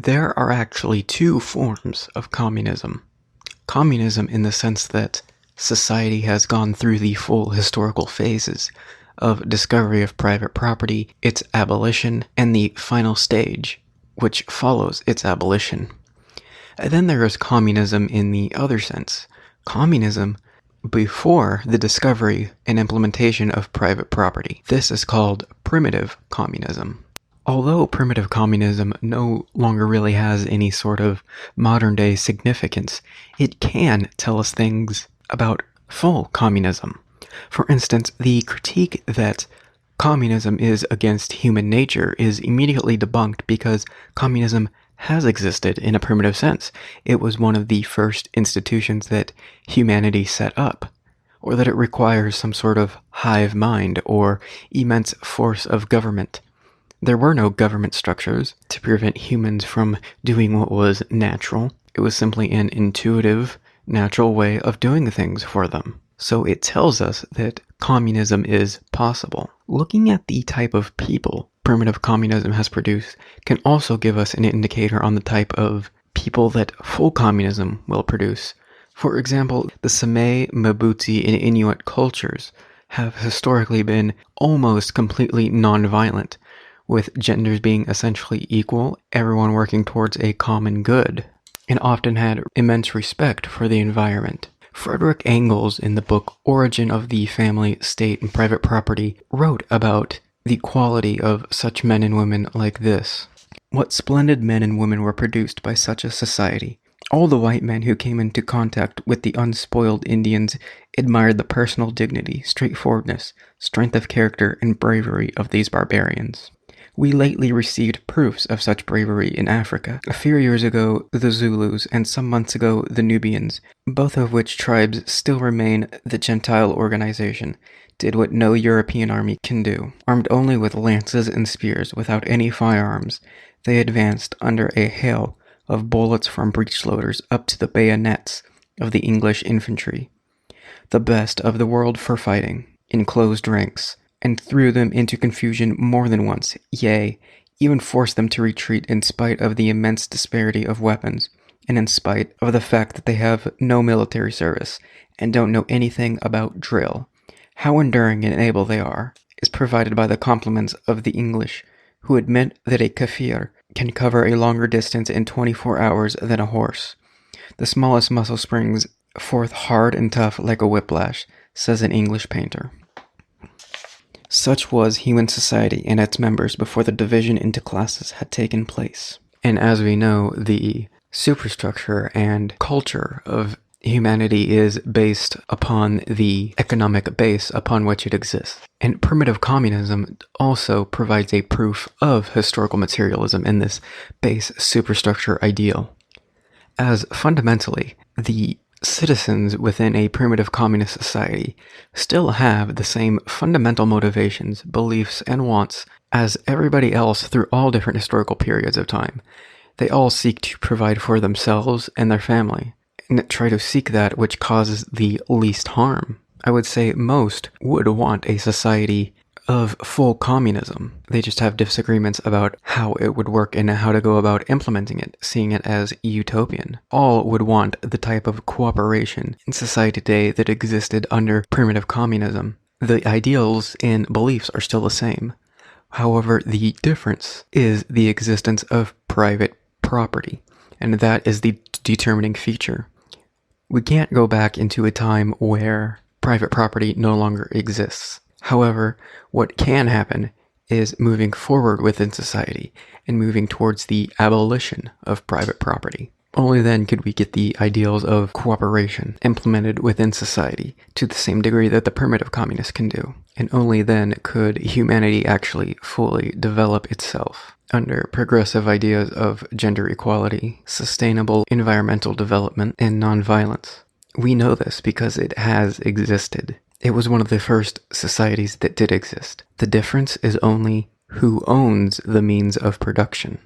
There are actually two forms of communism. Communism in the sense that society has gone through the full historical phases of discovery of private property, its abolition, and the final stage, which follows its abolition. And then there is communism in the other sense. Communism before the discovery and implementation of private property. This is called primitive communism. Although primitive communism no longer really has any sort of modern-day significance, it can tell us things about full communism. For instance, the critique that communism is against human nature is immediately debunked because communism has existed in a primitive sense. It was one of the first institutions that humanity set up, or that it requires some sort of hive mind or immense force of government. There were no government structures to prevent humans from doing what was natural. It was simply an intuitive, natural way of doing things for them. So it tells us that communism is possible. Looking at the type of people primitive communism has produced can also give us an indicator on the type of people that full communism will produce. For example, the Same, Mbuti, and Inuit cultures have historically been almost completely non-violent, with genders being essentially equal, everyone working towards a common good, and often had immense respect for the environment. Frederick Engels, in the book Origin of the Family, State, and Private Property, wrote about the quality of such men and women like this. What splendid men and women were produced by such a society. All the white men who came into contact with the unspoiled Indians admired the personal dignity, straightforwardness, strength of character, and bravery of these barbarians. We lately received proofs of such bravery in Africa. A few years ago, the Zulus, and some months ago, the Nubians, both of which tribes still remain the Gentile organization, did what no European army can do. Armed only with lances and spears, without any firearms, they advanced under a hail of bullets from breech-loaders up to the bayonets of the English infantry, the best of the world for fighting, in closed ranks, and threw them into confusion more than once, yea, even forced them to retreat in spite of the immense disparity of weapons, and in spite of the fact that they have no military service, and don't know anything about drill. How enduring and able they are is provided by the compliments of the English, who admit that a Kafir can cover a longer distance in 24 hours than a horse. The smallest muscle springs forth hard and tough like a whiplash, says an English painter. Such was human society and its members before the division into classes had taken place. And as we know, the superstructure and culture of humanity is based upon the economic base upon which it exists. And primitive communism also provides a proof of historical materialism in this base superstructure ideal. As fundamentally, the citizens within a primitive communist society still have the same fundamental motivations, beliefs, and wants as everybody else through all different historical periods of time. They all seek to provide for themselves and their family, and try to seek that which causes the least harm. I would say most would want a society of full communism. They just have disagreements about how it would work and how to go about implementing it, seeing it as utopian. All would want the type of cooperation in society today that existed under primitive communism. The ideals and beliefs are still the same. However, the difference is the existence of private property, and that is the determining feature. We can't go back into a time where private property no longer exists. However, what can happen is moving forward within society and moving towards the abolition of private property. Only then could we get the ideals of cooperation implemented within society to the same degree that the primitive communists can do. And only then could humanity actually fully develop itself under progressive ideas of gender equality, sustainable environmental development, and nonviolence. We know this because it has existed. It was one of the first societies that did exist. The difference is only who owns the means of production.